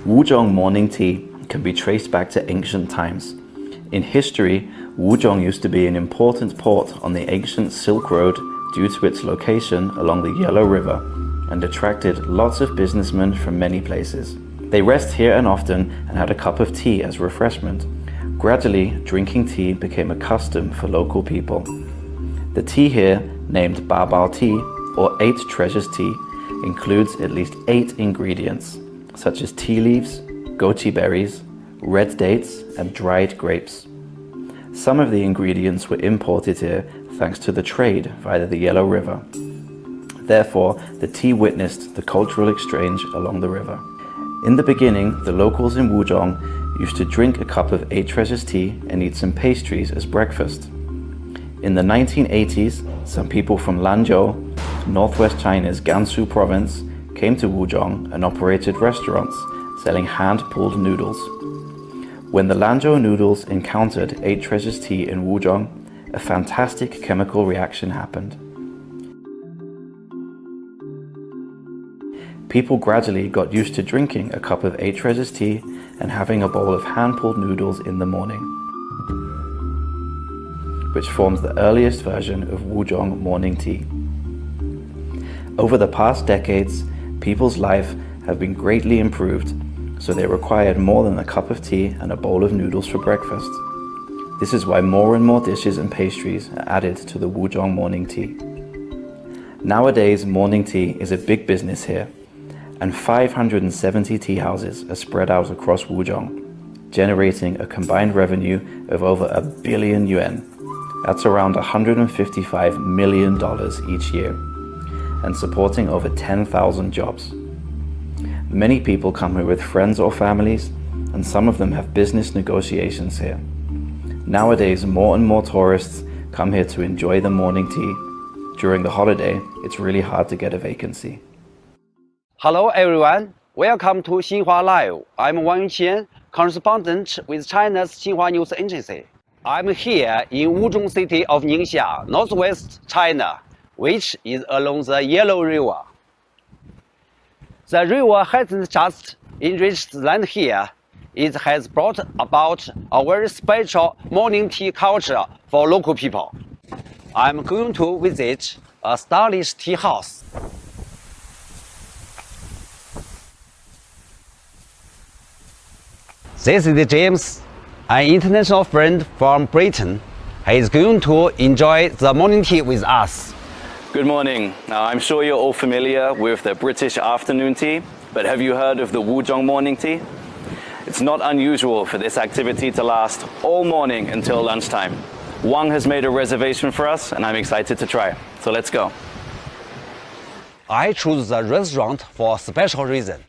Wuzhong morning tea can be traced back to ancient times. In history, Wuzhong used to be an important port on the ancient Silk Road due to its location along the Yellow River and attracted lots of businessmen from many places. They rest here and often and had a cup of tea as refreshment. Gradually, drinking tea became a custom for local people. The tea here, named Ba Bao tea or 8 treasures tea, includes at least 8 ingredients, such as tea leaves, goji berries, red dates, and dried grapes. Some of the ingredients were imported here thanks to the trade via the Yellow River. Therefore, the tea witnessed the cultural exchange along the river. In the beginning, the locals in Wuzhong used to drink a cup of 8 treasures tea and eat some pastries as breakfast. In the 1980s, some people from Lanzhou, northwest China's Gansu province, came to Wuzhong and operated restaurants selling hand-pulled noodles. When the Lanzhou noodles encountered 8 treasures tea in Wuzhong, a fantastic chemical reaction happened. People gradually got used to drinking a cup of 8 treasures tea and having a bowl of hand-pulled noodles in the morning, which forms the earliest version of Wuzhong morning tea. Over the past decades, people's life have been greatly improved, so they required more than a cup of tea and a bowl of noodles for breakfast. This is why more and more dishes and pastries are added to the Wuzhong morning tea. Nowadays, morning tea is a big business here, and 570 tea houses are spread out across Wuzhong, generating a combined revenue of over $1 billion yuan. That's around $155 million each year, and supporting over 10,000 jobs. Many people come here with friends or families, and some of them have business negotiations here. Nowadays, more and more tourists come here to enjoy the morning tea. During the holiday, it's really hard to get a vacancy. Hello everyone, welcome to Xinhua Live. I'm Wang Yuqian, correspondent with China's Xinhua News Agency. I'm here in Wuzhong city of Ningxia, northwest China, which is along the Yellow River. The river hasn't just enriched land here, it has brought about a very special morning tea culture for local people. I'm going to visit a stylish tea house. This is James, an international friend from Britain. He is going to enjoy the morning tea with us. Good morning. Now, I'm sure you're all familiar with the British afternoon tea, but have you heard of the Wuzhong morning tea? It's not unusual for this activity to last all morning until lunchtime. Wang has made a reservation for us, and I'm excited to try. So let's go. I chose the restaurant for a special reason.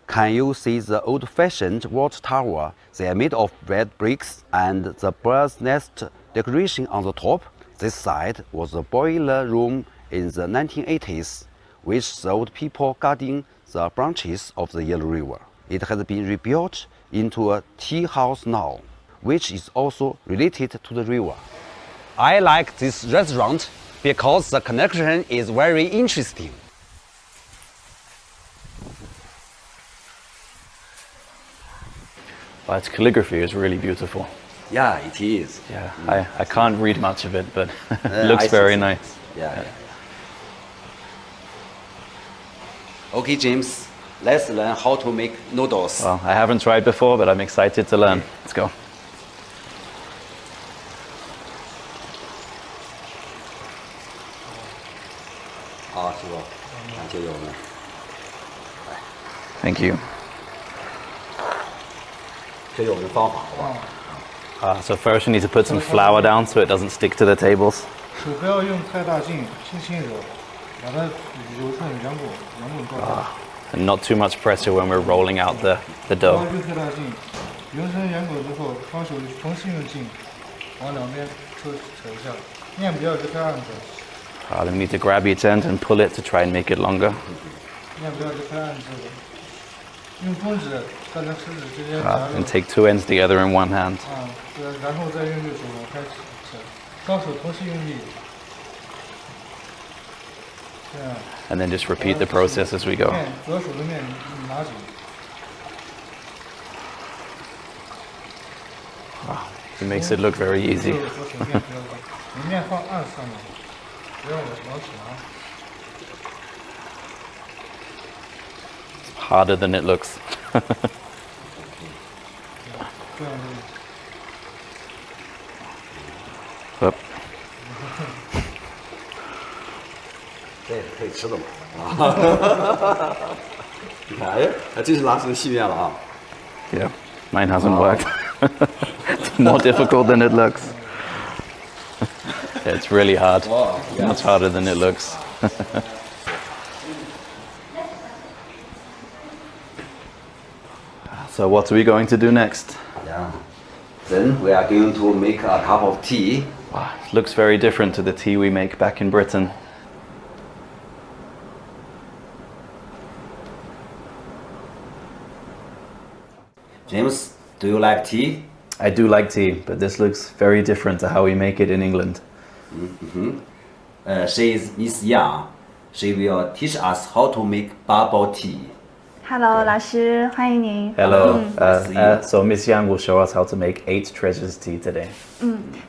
Can you see the old-fashioned water tower? They are made of red bricks and the bird's nest decoration on the top. This side was a boiler room in the 1980s, which served people guarding the branches of the Yellow River. It has been rebuilt into a tea house now, which is also related to the river. I like this restaurant because the connection is very interesting. Well, its calligraphy is really beautiful. Yeah, it is. Yeah, I can't read much of it, but it looks very nice. Yeah. Okay, James, let's learn how to make noodles. Well, I haven't tried before, but I'm excited to learn. Let's go. Thank you. So first you need to put some flour down so it doesn't stick to the tables. And not too much pressure when we're rolling out the dough. Then we need to grab each end and pull it to try and make it longer. And take 2 ends together in one hand. And then just repeat the process as we go. Wow, he makes it look very easy. 你面放岸上面，不要往起拿。 Harder than it looks. 这样 Up. 这可以吃的嘛？你看，哎，还真是拉成细面了啊！ Yeah, mine hasn't worked. It's more difficult than it looks. Yeah, it's really hard. Wow, yes. Much harder than it looks. So what are we going to do next? Yeah. Then we are going to make a cup of tea. Wow, it looks very different to the tea we make back in Britain. James, do you like tea? I do like tea, but this looks very different to how we make it in England. She is Miss Yang. She will teach us how to make bubble tea. Hello，老师，欢迎您。 Hello. Nice to meet you. So Miss Yang will show us how to make 8 treasures tea today.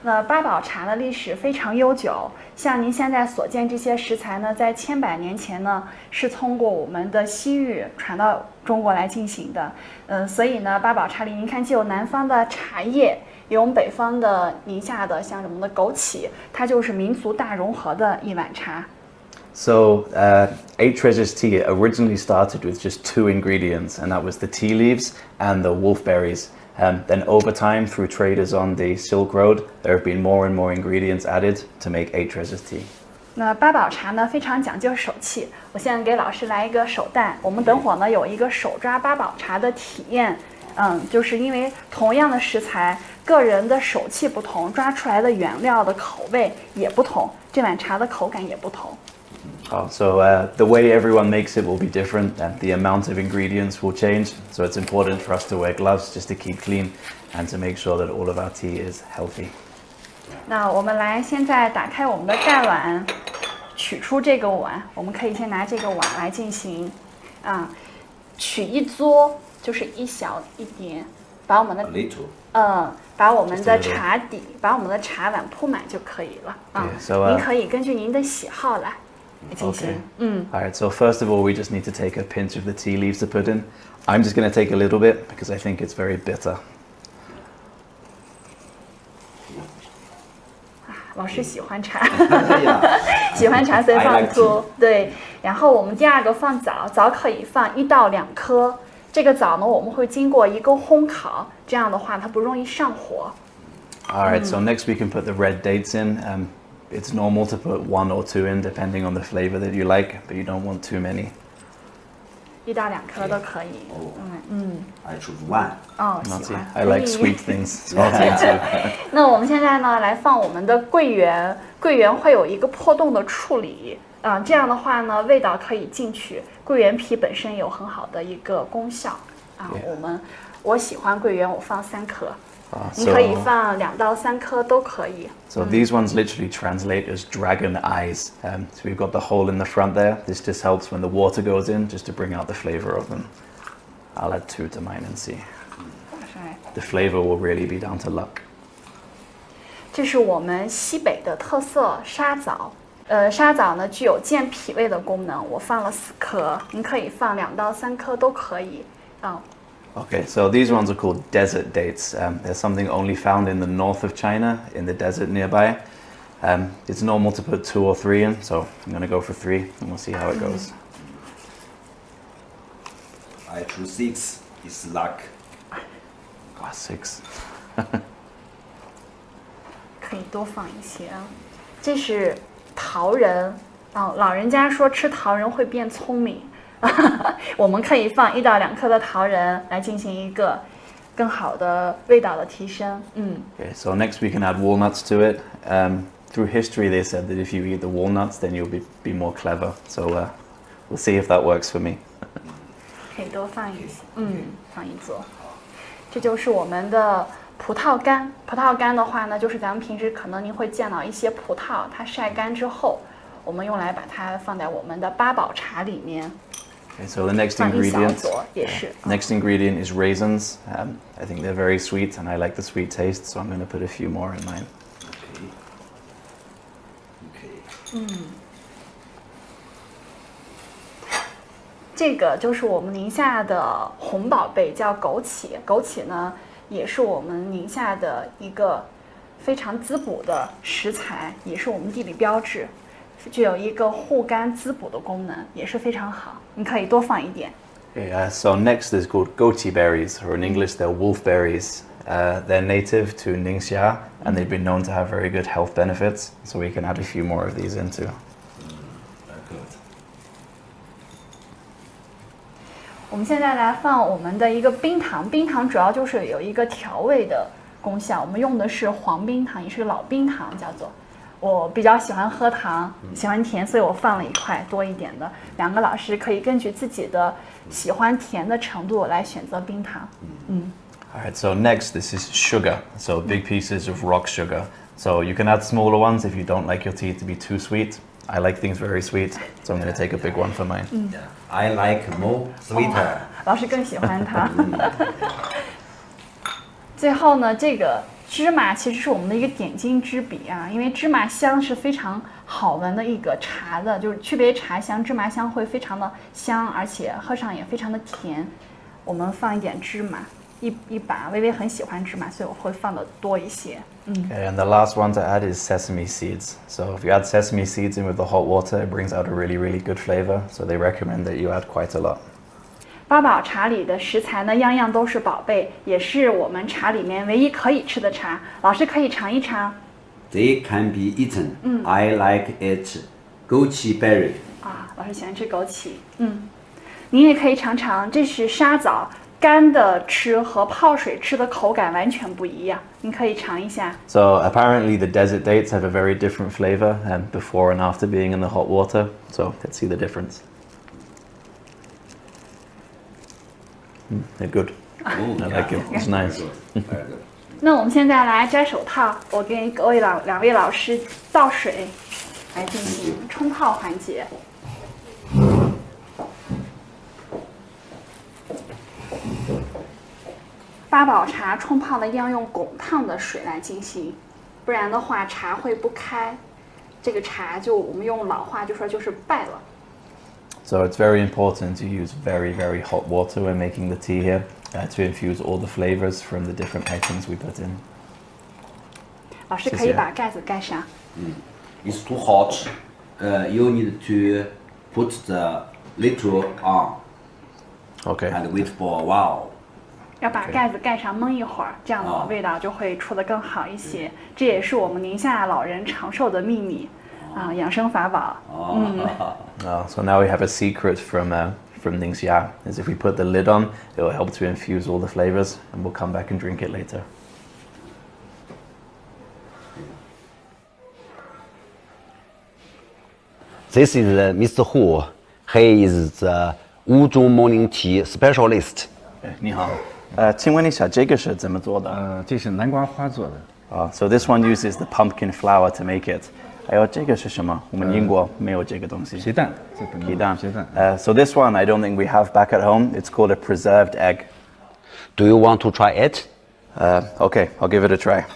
那八宝茶的历史非常悠久，像您现在所见这些食材呢，在千百年前呢，是通过我们的西域传到中国来进行的。所以呢，八宝茶里您看，既有南方的茶叶，也有我们北方的宁夏的像什么的枸杞，它就是民族大融合的一碗茶。 So 8 treasures tea originally started with just 2 ingredients, and that was the tea leaves and the wolfberries. Then over time, through traders on the Silk Road, there have been more and more ingredients added to make 8 treasures tea. 那八宝茶呢非常讲究手气，我现在给老师来一个手蛋，我们等会儿呢有一个手抓八宝茶的体验。就是因为同样的食材，个人的手气不同，抓出来的原料的口味也不同，这碗茶的口感也不同。 So the way everyone makes it will be different, and the amount of ingredients will change. So it's important for us to wear gloves just to keep clean and to make sure that all of our tea is healthy. 那我们来现在打开我们的盖碗，取出这个碗，我们可以先拿这个碗来进行取一撮，就是一小一点，把我们的 A little. 把我们的茶底，把我们的茶碗铺满就可以了啊。 Yeah, so, 您可以根据您的喜好来进行。 Alright, so first of all, we just need to take a pinch of the tea leaves to put in. I'm just going to take a little bit because I think it's very bitter. 老师喜欢茶，喜欢茶所以 I 放 like 粗。对，然后我们第二个放枣，枣可以放1到2颗。这个枣呢，我们会经过一个烘烤，这样的话它不容易上火。 Alright, so next we can put the red dates in. It's normal to put 1 or 2 in depending on the flavor that you like, but you don't want too many. 1到2颗都可以。 I choose one. 哦， Not 喜 too- 欢。 I like 可以 sweet things, so I'll take 2. 那我们现在呢，来放我们的桂圆，桂圆会有一个破洞的处理，这样的话呢，味道可以进去。桂圆皮本身有很好的一个功效啊。 Yeah. 我喜欢桂圆，我放3颗，你 So, 可以放2到3颗都可以。 so these ones literally translate as dragon eyes. So we've got the hole in the front there. This just helps when the water goes in, just to bring out the flavor of them. I'll add 2 to mine and see. The flavor will really be down to luck. 这是我们西北的特色沙枣。沙枣呢具有健脾胃的功能，我放了4颗，您可以放2到3颗都可以。Okay, so these ones are called desert dates. They're something only found in the north of China, in the desert nearby. It's normal to put 2 or 3 in, so I'm going to go for 3 and we'll see how it goes. I choose 6. It's luck. 6. 可以多放一些。这是桃仁，老人家说吃桃仁会变聪明，我们可以放1到2颗的桃仁来进行一个更好的味道的提升。Okay, so next we can add walnuts to it. Through history, they said that if you eat the walnuts, then you'll be more clever. So we'll see if that works for me. 可以多放一些，放1撮。这就是我们的葡萄干。葡萄干的话呢，就是咱们平时可能您会见到一些葡萄，它晒干之后，我们用来把它放在我们的八宝茶里面。Okay, so the next 放一小 ingredient. 撮也是。 Next ingredient is raisins. I think they're very sweet, and I like the sweet taste, so I'm going to put a few more in mine. Okay. 这个就是我们宁夏的红宝贝，叫枸杞。枸杞呢，也是我们宁夏的一个非常滋补的食材，也是我们地理标志，具有一个护肝滋补的功能，也是非常好。你可以多放一点。 Okay, so next is called goji berries, or in English they're wolfberries. They're native to Ningxia, and they've been known to have very good health benefits, so we can add a few more of these in too. Very good. 我们现在来放我们的一个冰糖，冰糖主要就是有一个调味的功效，我们用的是黄冰糖，也是老冰糖，叫做。我比较喜欢喝糖，喜欢甜，所以我放了一块多一点的。两个老师可以根据自己的喜欢甜的程度来选择冰糖。All right, so next this is sugar. So big pieces of rock sugar. So you can add smaller ones if you don't like your tea to be too sweet. I like things very sweet, so I'm going to take a big one for mine. Yeah. I like more sweeter. 老师更喜欢它。最后呢，这个芝麻其实是我们的一个点睛之笔啊，因为芝麻香是非常好闻的一个茶的，就是区别茶香，芝麻香会非常的香，而且喝上也非常的甜。我们放一点芝麻，一把，微微很喜欢芝麻，所以我会放的多一些。Okay, and the last one to add is sesame seeds. So if you add sesame seeds in with the hot water, it brings out a really, really good flavor. So they recommend that you add quite a lot. 八宝茶里的食材呢，样样都是宝贝，也是我们茶里面唯一可以吃的茶。老师可以尝一尝。 They can be eaten. I like it goji berry. 啊，老师喜欢吃枸杞。您也可以尝尝，这是沙枣，干的吃和泡水吃的口感完全不一样。您可以尝一下。 So apparently the desert dates have a very different flavor before and after being in the hot water. So let's see the difference. They're good. Oh, I like it. It's nice. Very good. 那我们现在来摘手套，我给两位老师倒水，来进行冲泡环节。八宝茶冲泡呢，一定要用汞烫的水来进行，不然的话茶会不开，这个茶就我们用老话就说就是败了。 So it's very important to use very, very hot water when making the tea here to infuse all the flavors from the different items we put in. 老师可以把盖子盖上。 It's too hot. You need to put the lid on Okay. and wait for a while. 要把盖子盖上焖一会儿，这样的味道就会出得更好一些。这也是我们宁夏老人长寿的秘密啊，养生法宝。So now we have a secret from Ningxia, is if we put the lid on, it will help to infuse all the flavors, and we'll come back and drink it later. This is Mr. Hu. He is the Wuzhong morning tea specialist. 你好，请问一下这个是怎么做的？这是南瓜花做的。 So this one uses the pumpkin flour to make it. 还有这个是什么？我们英国没有这个东西。皮蛋，皮蛋。皮蛋。So this one I don't think we have back at home. It's called a preserved egg. Do you want to try it? Okay, I'll give it a try.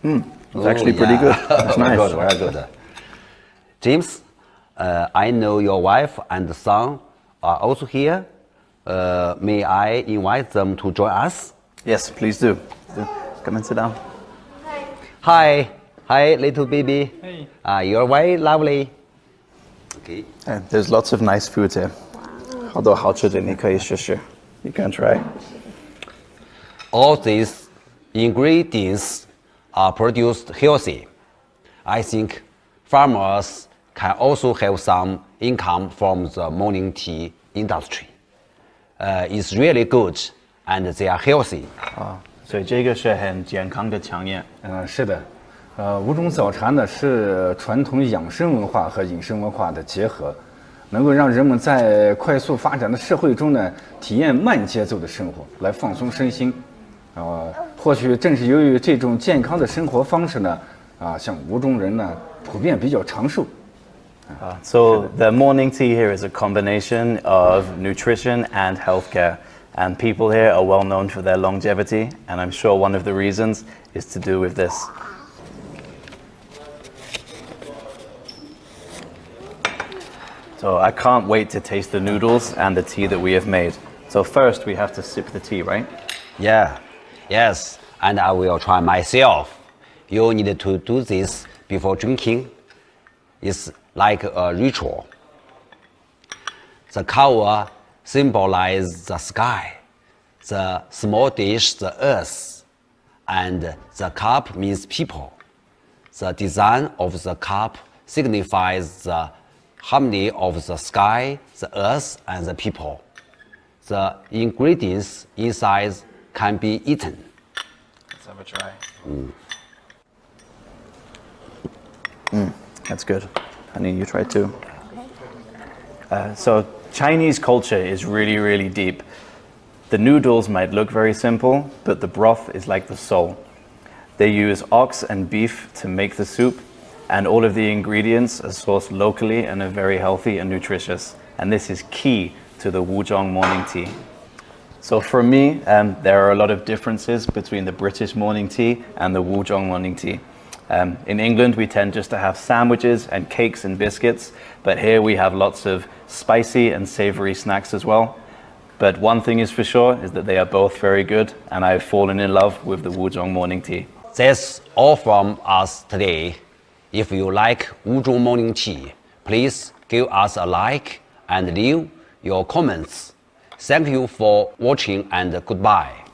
It's actually pretty good. It's nice. Very good, very good. James, I know your wife and son are also here. May I invite them to join us? Yes, please do. Come and sit down. Hi, little baby. Hey. You're very lovely. Okay. There's lots of nice food here. 好多好吃的，你可以试试。You can try. All these ingredients are produced healthy. I think farmers can also have some income from the morning tea industry. It's really good and they are healthy. 所以这个是很健康的茶叶。是的，吴中早茶呢是传统养生文化和饮食文化的结合，能够让人们在快速发展的社会中呢，体验慢节奏的生活，来放松身心。或许正是由于这种健康的生活方式呢，像吴中人呢，普遍比较长寿。So the morning tea here is a combination of nutrition and healthcare. And people here are well known for their longevity. And I'm sure one of the reasons is to do with this. So I can't wait to taste the noodles and the tea that we have made. So first we have to sip the tea, right? Yeah, yes, and I will try myself. You need to do this before drinking. It's like a ritual. The cover symbolizes the sky, the small dish the earth, and the cup means people. The design of the cup signifies the harmony of the sky, the earth, and the people. The ingredients inside can be eaten. Let's have a try. That's good. Honey, you try too. So Chinese culture is really, really deep. The noodles might look very simple, but the broth is like the soul. They use ox and beef to make the soup, and all of the ingredients are sourced locally and are very healthy and nutritious. And this is key to the Wuzhong morning tea. So for me, there are a lot of differences between the British morning tea and the Wuzhong morning tea. In England, we tend just to have sandwiches and cakes and biscuits, but here we have lots of spicy and savory snacks as well. But one thing is for sure, is that they are both very good, and I've fallen in love with the Wuzhong morning tea. That's all from us today. If you like Wuzhong morning tea, please give us a like and leave your comments. Thank you for watching and goodbye.